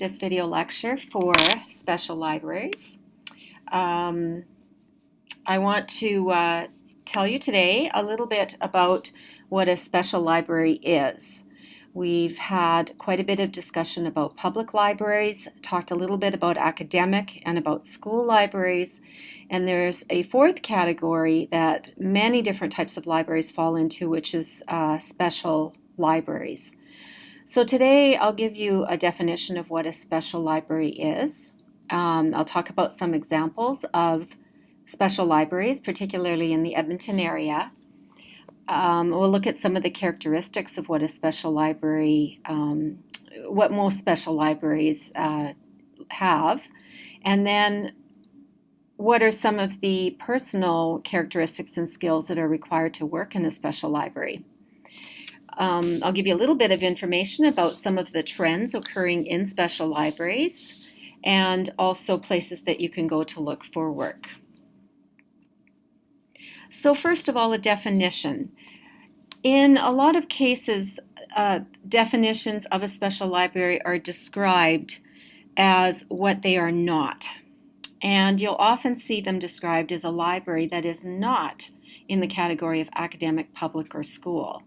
this video lecture for special libraries. I want to tell you today a little bit about what a special library is. We've had quite a bit of discussion about public libraries, talked a little bit about academic and about school libraries, and there's a fourth category that many different types of libraries fall into, which is special libraries. So today I'll give you a definition of what a special library is. I'll talk about some examples of special libraries, particularly in the Edmonton area. We'll look at some of the characteristics of what a special library, what most special libraries have, and then what are some of the personal characteristics and skills that are required to work in a special library. I'll give you a little bit of information about some of the trends occurring in special libraries and also places that you can go to look for work. So first of all, a definition. In a lot of cases, definitions of a special library are described as what they are not. And you'll often see them described as a library that is not in the category of academic, public, or school.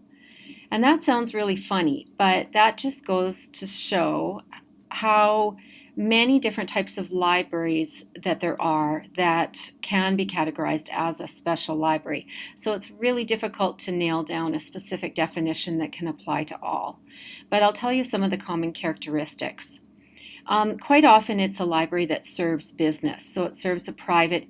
And that sounds really funny, but that just goes to show how many different types of libraries that there are that can be categorized as a special library. So it's really difficult to nail down a specific definition that can apply to all. But I'll tell you some of the common characteristics. Quite often it's a library that serves business. So it serves a private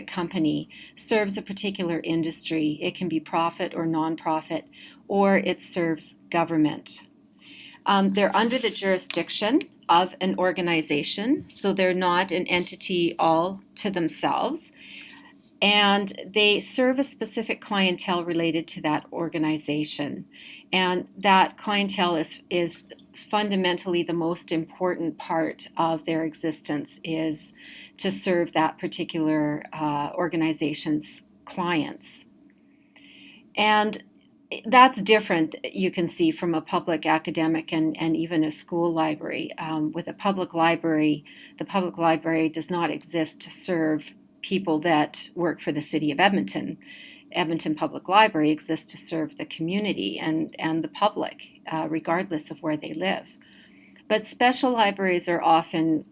company, serves a particular industry. It can be profit or nonprofit, or it serves government. They're under the jurisdiction of an organization, so they're not an entity all to themselves. And they serve a specific clientele related to that organization. And that clientele is fundamentally the most important part of their existence, is to serve that particular organization's clients. And that's different, you can see, from a public, academic, and even a school library. With a public library, the public library does not exist to serve people that work for the city of Edmonton. Edmonton Public Library exists to serve the community and the public, regardless of where they live. But special libraries are often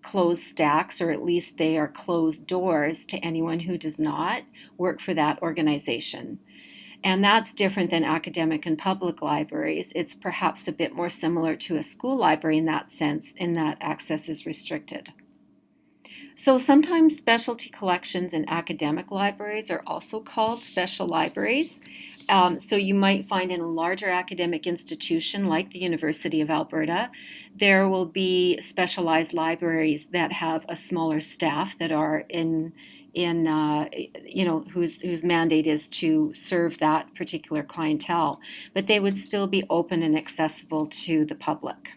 closed stacks, or at least they are closed doors to anyone who does not work for that organization. And that's different than academic and public libraries. It's perhaps a bit more similar to a school library in that sense, in that access is restricted. So sometimes specialty collections in academic libraries are also called special libraries. So you might find in a larger academic institution like the University of Alberta, there will be specialized libraries that have a smaller staff that are whose mandate is to serve that particular clientele, but they would still be open and accessible to the public.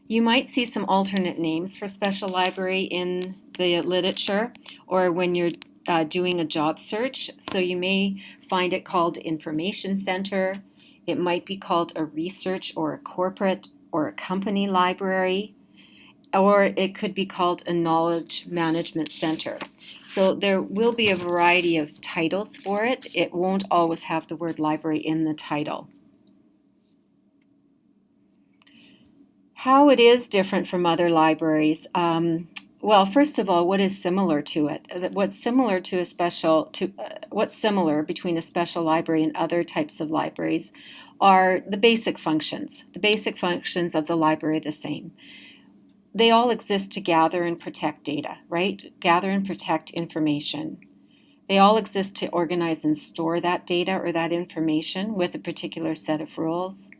You might see some alternate names for special library in the literature or when you're doing a job search. So you may find it called information center. It might be called a research or a corporate or a company library, or it could be called a knowledge management center. So there will be a variety of titles for it. It won't always have the word library in the title. How it is different from other libraries. Well, first of all, what is similar to it? What's similar between a special library and other types of libraries are the basic functions. The basic functions of the library are the same. They all exist to gather and protect data, right? Gather and protect information. They all exist to organize and store that data or that information with a particular set of rules.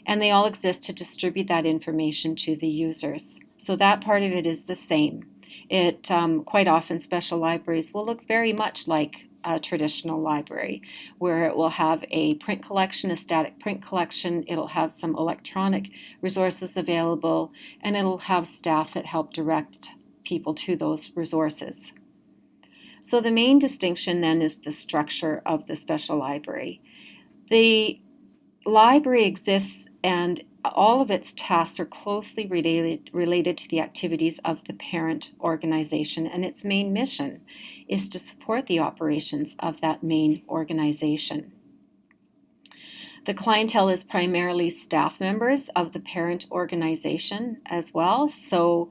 And they all exist to distribute that information to the users. So that part of it is the same. Quite often special libraries will look very much like a traditional library, where it will have a print collection, a static print collection, it'll have some electronic resources available, and it'll have staff that help direct people to those resources. So the main distinction then is the structure of the special library. The library exists and all of its tasks are closely related to the activities of the parent organization, and its main mission is to support the operations of that main organization. The clientele is primarily staff members of the parent organization as well, so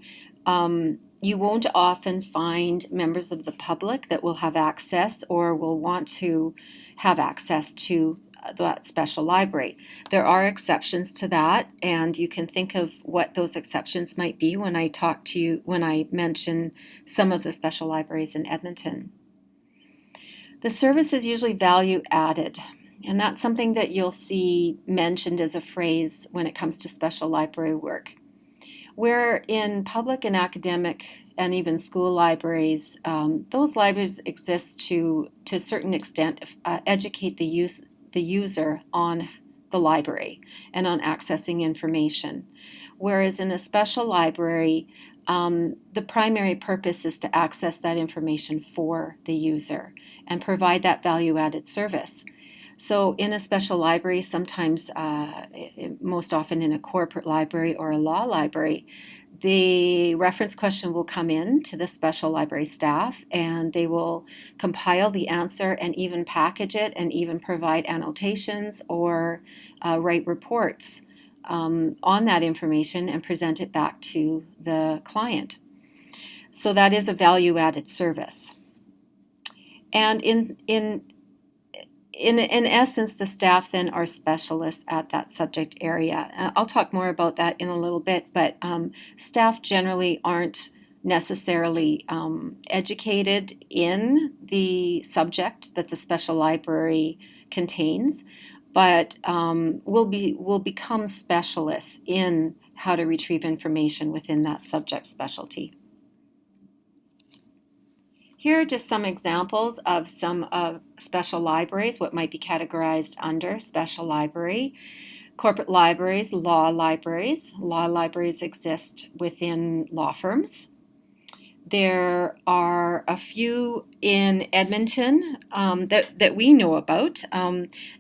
you won't often find members of the public that will have access or will want to have access to that special library. There are exceptions to that, and you can think of what those exceptions might be when I mention some of the special libraries in Edmonton. The service is usually value added, and that's something that you'll see mentioned as a phrase when it comes to special library work. Where in public and academic and even school libraries, those libraries exist to a certain extent educate the user on the library and on accessing information. Whereas in a special library, the primary purpose is to access that information for the user and provide that value-added service. So in a special library, sometimes, most often in a corporate library or a law library, the reference question will come in to the special library staff, and they will compile the answer and even package it and even provide annotations or write reports on that information and present it back to the client. So that is a value-added service. And in essence, the staff then are specialists at that subject area. I'll talk more about that in a little bit, but staff generally aren't necessarily educated in the subject that the special library contains, but will become specialists in how to retrieve information within that subject specialty. Here are just some examples of some special libraries, what might be categorized under special library. Corporate libraries, law libraries. Law libraries exist within law firms. There are a few in Edmonton that we know about.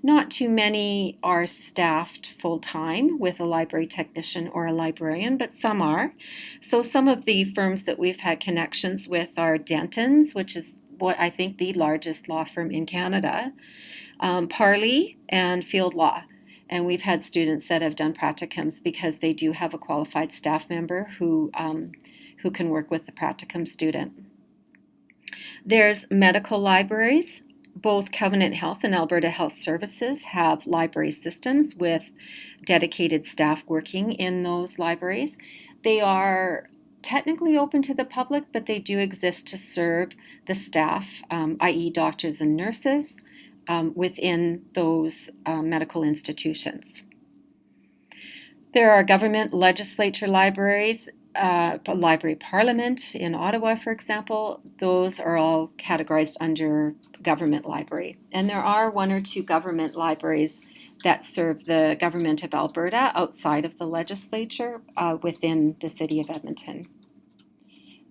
Not too many are staffed full-time with a library technician or a librarian, but some are. So some of the firms that we've had connections with are Denton's, which is what I think the largest law firm in Canada, Parley, and Field Law. And we've had students that have done practicums because they do have a qualified staff member who can work with the practicum student. There's medical libraries. Both Covenant Health and Alberta Health Services have library systems with dedicated staff working in those libraries. They are technically open to the public, but they do exist to serve the staff, i.e. doctors and nurses, within those medical institutions. There are government legislature libraries, Library of Parliament in Ottawa, for example. Those are all categorized under government library. And there are one or two government libraries that serve the government of Alberta outside of the legislature within the city of Edmonton.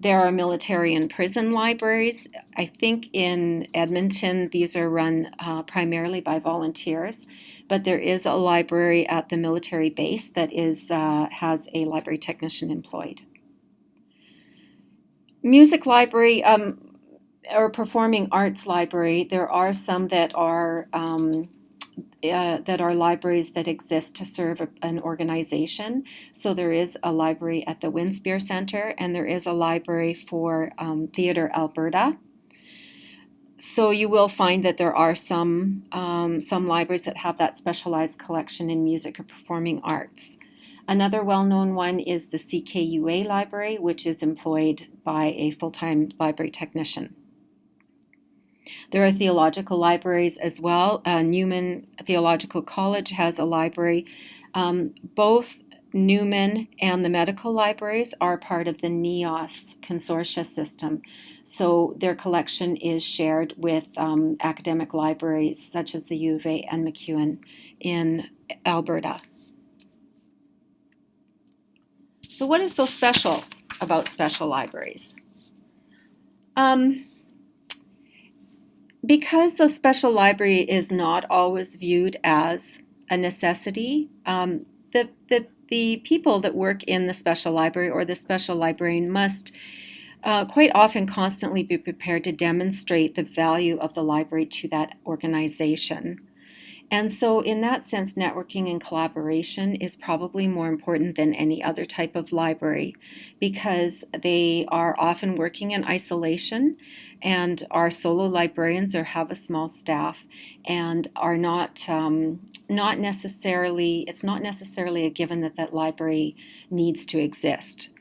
There are military and prison libraries. I think in Edmonton, these are run primarily by volunteers, but there is a library at the military base that has a library technician employed. Music library or performing arts library, there are some that are libraries that exist to serve an organization. So there is a library at the Winspear Center, and there is a library for Theatre Alberta. So you will find that there are some libraries that have that specialized collection in music or performing arts. Another well-known one is the CKUA library, which is employed by a full-time library technician. There are theological libraries as well. Newman Theological College has a library. Both Newman and the medical libraries are part of the NEOS consortia system. So their collection is shared with academic libraries such as the U of A and MacEwan in Alberta. So what is so special about special libraries? Because the special library is not always viewed as a necessity, The people that work in the special library or the special librarian must quite often constantly be prepared to demonstrate the value of the library to that organization. And so, in that sense, networking and collaboration is probably more important than any other type of library because they are often working in isolation and are solo librarians or have a small staff and are not necessarily, it's not necessarily a given that that library needs to exist.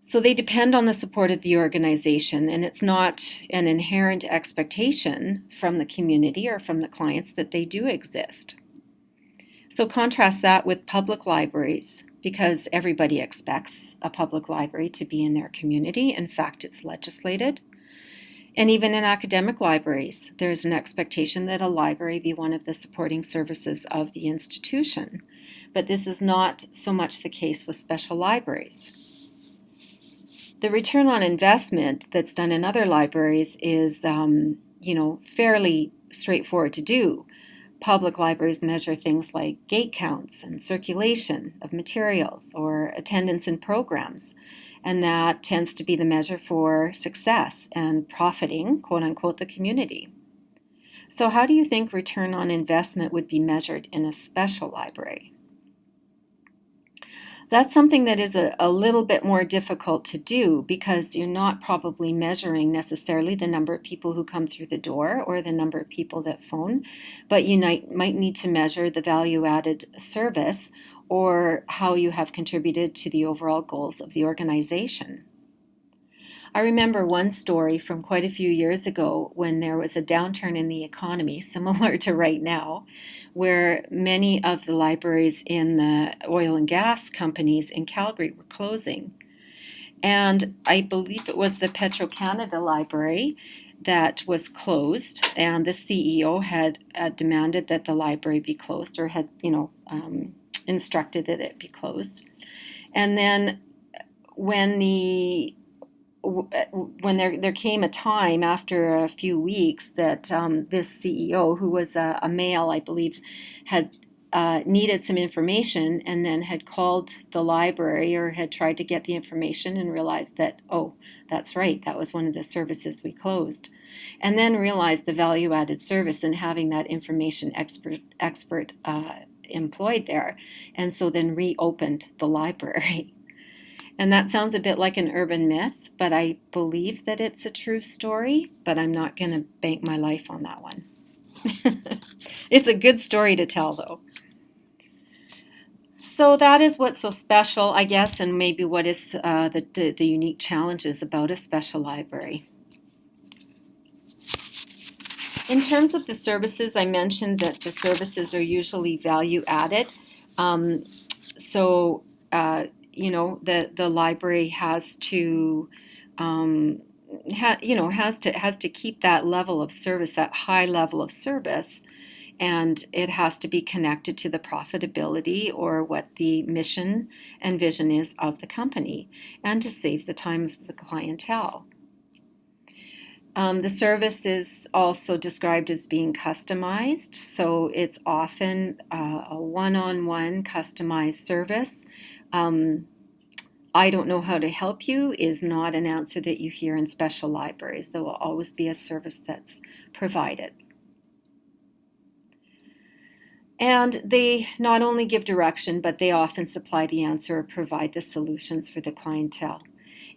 So they depend on the support of the organization, and it's not an inherent expectation from the community or from the clients that they do exist. So contrast that with public libraries, because everybody expects a public library to be in their community. In fact, it's legislated. And even in academic libraries, there's an expectation that a library be one of the supporting services of the institution. But this is not so much the case with special libraries. The return on investment that's done in other libraries is, fairly straightforward to do. Public libraries measure things like gate counts and circulation of materials or attendance in programs, and that tends to be the measure for success and profiting, quote unquote, the community. So how do you think return on investment would be measured in a special library? So that's something that is a little bit more difficult to do because you're not probably measuring necessarily the number of people who come through the door or the number of people that phone, but you might need to measure the value-added service or how you have contributed to the overall goals of the organization. I remember one story from quite a few years ago when there was a downturn in the economy, similar to right now, where many of the libraries in the oil and gas companies in Calgary were closing. And I believe it was the Petro-Canada Library that was closed, and the CEO had demanded that the library be closed or had, instructed that it be closed. And then when there came a time after a few weeks that this CEO, who was a male, I believe, had needed some information and then had called the library or had tried to get the information and realized that, oh, that's right, that was one of the services we closed. And then realized the value-added service and having that information expert employed there. And so then reopened the library. And that sounds a bit like an urban myth, but I believe that it's a true story, but I'm not going to bank my life on that one. It's a good story to tell, though. So that is what's so special, I guess, and maybe what is the unique challenges about a special library. In terms of the services, I mentioned that the services are usually value added. The library has to has to keep that level of service, that high level of service, and it has to be connected to the profitability or what the mission and vision is of the company, and to save the time of the clientele. The service is also described as being customized, so it's often a one-on-one customized service. I don't know how to help you is not an answer that you hear in special libraries. There will always be a service that's provided. And they not only give direction, but they often supply the answer or provide the solutions for the clientele.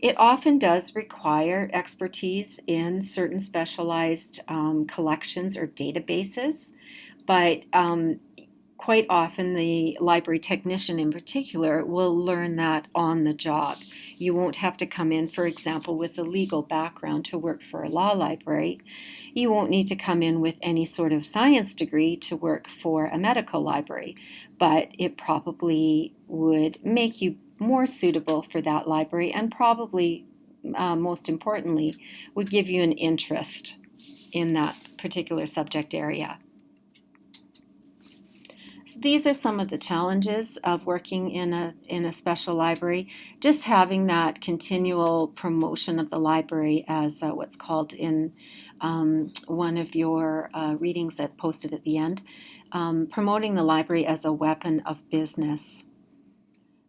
It often does require expertise in certain specialized collections or databases, but quite often the library technician in particular will learn that on the job. You won't have to come in, for example, with a legal background to work for a law library. You won't need to come in with any sort of science degree to work for a medical library, but it probably would make you more suitable for that library and probably, most importantly, would give you an interest in that particular subject area. So these are some of the challenges of working in a special library. Just having that continual promotion of the library as what's called in one of your readings that posted at the end, promoting the library as a weapon of business.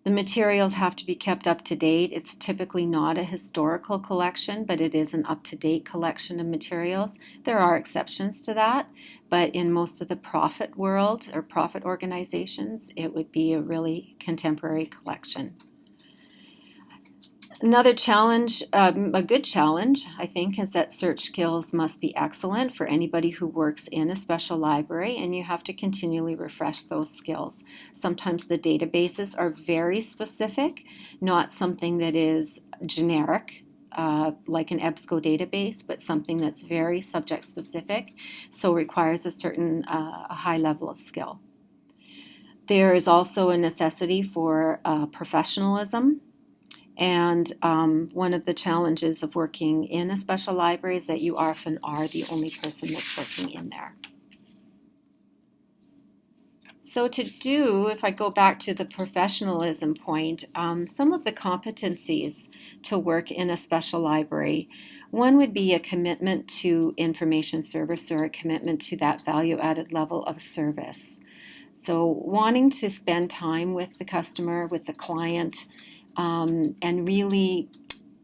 The materials have to be kept up to date. It's typically not a historical collection, but it is an up-to-date collection of materials. There are exceptions to that, but in most of the profit world or profit organizations, it would be a really contemporary collection. Another challenge, a good challenge, I think, is that search skills must be excellent for anybody who works in a special library, and you have to continually refresh those skills. Sometimes the databases are very specific, not something that is generic, like an EBSCO database, but something that's very subject specific, so requires a certain a high level of skill. There is also a necessity for professionalism. And one of the challenges of working in a special library is that you often are the only person that's working in there. So if I go back to the professionalism point, some of the competencies to work in a special library, one would be a commitment to information service or a commitment to that value-added level of service. So wanting to spend time with the customer, with the client, and really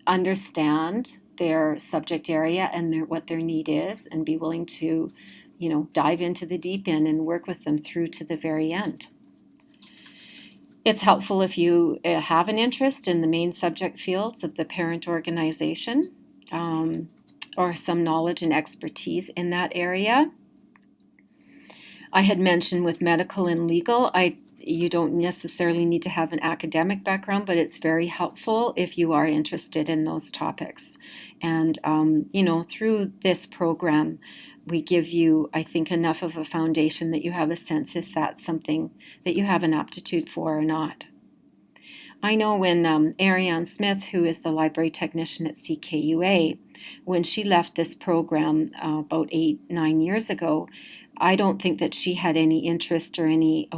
understand their subject area and what their need is, and be willing to, dive into the deep end and work with them through to the very end. It's helpful if you have an interest in the main subject fields of the parent organization, or some knowledge and expertise in that area. I had mentioned with medical and legal, you don't necessarily need to have an academic background, but it's very helpful if you are interested in those topics. And, through this program, we give you, I think, enough of a foundation that you have a sense if that's something that you have an aptitude for or not. I know when Ariane Smith, who is the library technician at CKUA, when she left this program about 8-9 years ago, I don't think that she had any interest or any,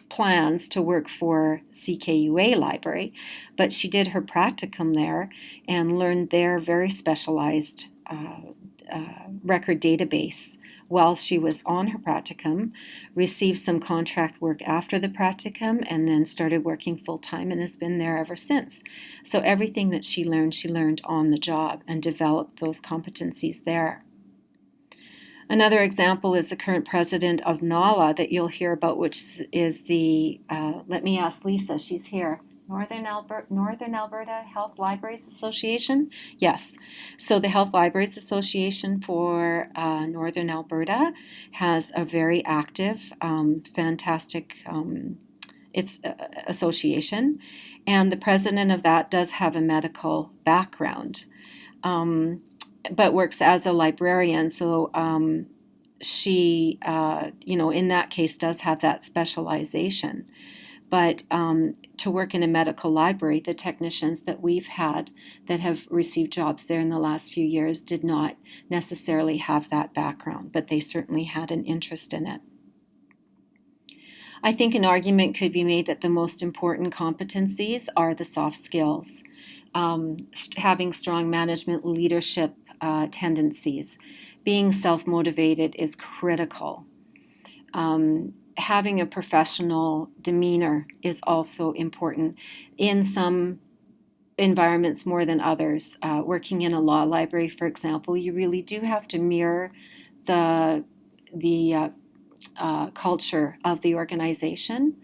plans to work for CKUA Library, but she did her practicum there and learned their very specialized record database while she was on her practicum, received some contract work after the practicum, and then started working full-time and has been there ever since. So everything that she learned on the job and developed those competencies there. Another example is the current president of NALA that you'll hear about, which is the, let me ask Lisa, she's here, Northern Alberta Health Libraries Association? Yes. So the Health Libraries Association for Northern Alberta has a very active, fantastic association. And the president of that does have a medical background. But works as a librarian, so she, in that case, does have that specialization. But to work in a medical library, the technicians that we've had that have received jobs there in the last few years did not necessarily have that background, but they certainly had an interest in it. I think an argument could be made that the most important competencies are the soft skills. Having strong management leadership tendencies. Being self-motivated is critical. Having a professional demeanor is also important in some environments more than others. Working in a law library, for example, you really do have to mirror the culture of the organization,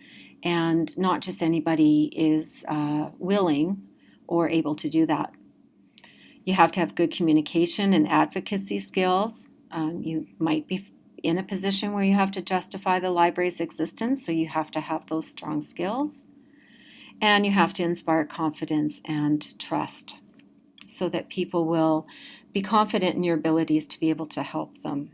and not just anybody is willing or able to do that. You have to have good communication and advocacy skills. You might be in a position where you have to justify the library's existence, so you have to have those strong skills. And you have to inspire confidence and trust so that people will be confident in your abilities to be able to help them.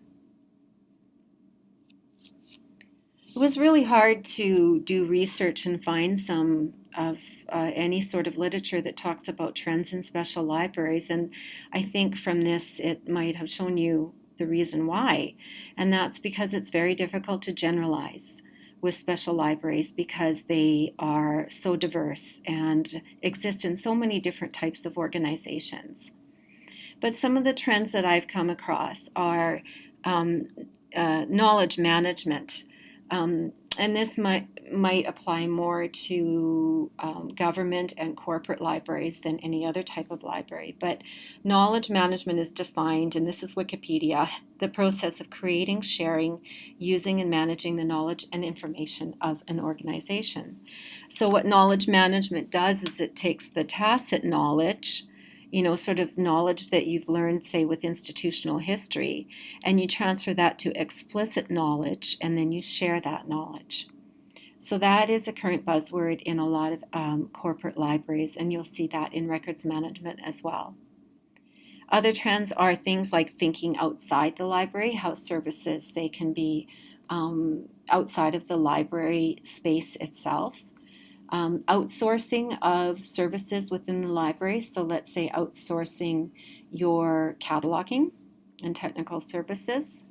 It was really hard to do research and find some of any sort of literature that talks about trends in special libraries, and I think from this it might have shown you the reason why, and that's because it's very difficult to generalize with special libraries because they are so diverse and exist in so many different types of organizations. But some of the trends that I've come across are knowledge management. And this might apply more to government and corporate libraries than any other type of library. But knowledge management is defined, and this is Wikipedia, the process of creating, sharing, using, and managing the knowledge and information of an organization. So what knowledge management does is it takes the tacit knowledge, sort of knowledge that you've learned, say, with institutional history, and you transfer that to explicit knowledge, and then you share that knowledge. So that is a current buzzword in a lot of corporate libraries, and you'll see that in records management as well. Other trends are things like thinking outside the library, how services, say, can be outside of the library space itself. Outsourcing of services within the library. So let's say outsourcing your cataloging and technical services.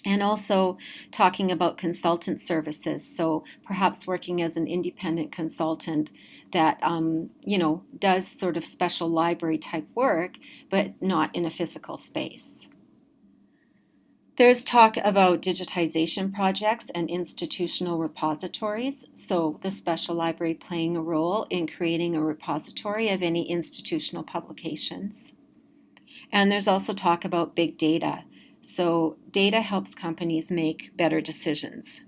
And also talking about consultant services. So perhaps working as an independent consultant that, does sort of special library type work, but not in a physical space. There's talk about digitization projects and institutional repositories, so the special library playing a role in creating a repository of any institutional publications. And there's also talk about big data. So data helps companies make better decisions,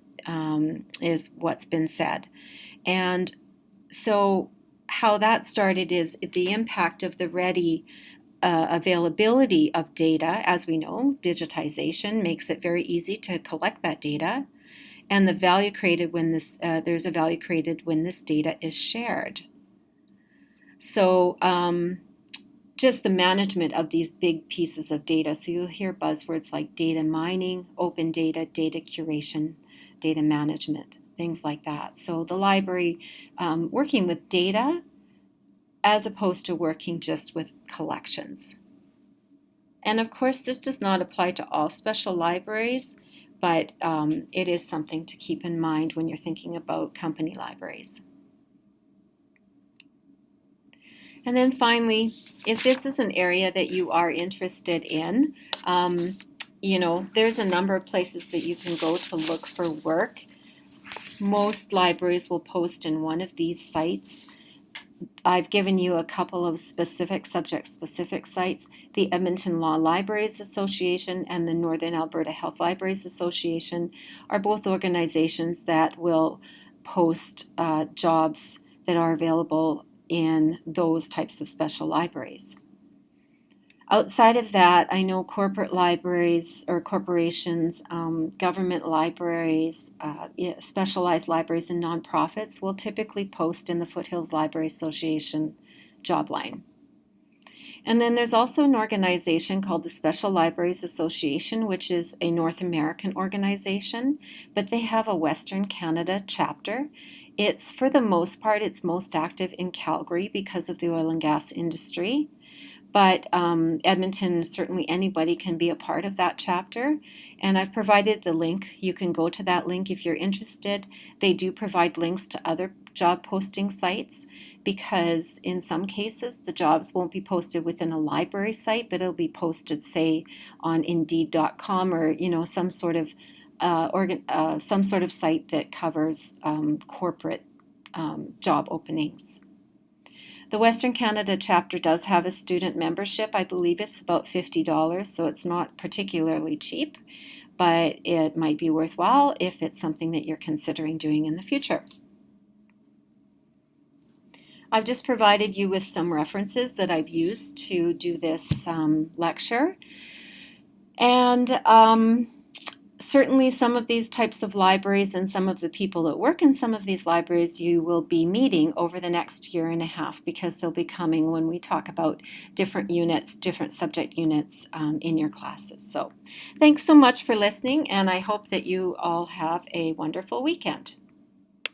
is what's been said. And so how that started is the impact of the ready availability of data. As we know, digitization makes it very easy to collect that data, and the value created when there's a value created when this data is shared. So just the management of these big pieces of data. So you'll hear buzzwords like data mining, open data, data curation, data management, things like that. So the library working with data as opposed to working just with collections. And of course, this does not apply to all special libraries, but it is something to keep in mind when you're thinking about company libraries. And then finally, if this is an area that you are interested in, there's a number of places that you can go to look for work. Most libraries will post in one of these sites. I've given you a couple of specific subject-specific sites. The Edmonton Law Libraries Association and the Northern Alberta Health Libraries Association are both organizations that will post jobs that are available in those types of special libraries. Outside of that, I know corporate libraries or corporations, government libraries, specialized libraries and nonprofits will typically post in the Foothills Library Association job line. And then there's also an organization called the Special Libraries Association, which is a North American organization, but they have a Western Canada chapter. It's, for the most part, it's most active in Calgary because of the oil and gas industry. But Edmonton, certainly anybody can be a part of that chapter. And I've provided the link. You can go to that link if you're interested. They do provide links to other job posting sites because in some cases the jobs won't be posted within a library site, but it'll be posted, say, on Indeed.com or some sort of site that covers corporate job openings. The Western Canada chapter does have a student membership. I believe it's about $50, so it's not particularly cheap, but it might be worthwhile if it's something that you're considering doing in the future. I've just provided you with some references that I've used to do this lecture. And certainly some of these types of libraries and some of the people that work in some of these libraries you will be meeting over the next year and a half because they'll be coming when we talk about different units, different subject units in your classes. So thanks so much for listening, and I hope that you all have a wonderful weekend.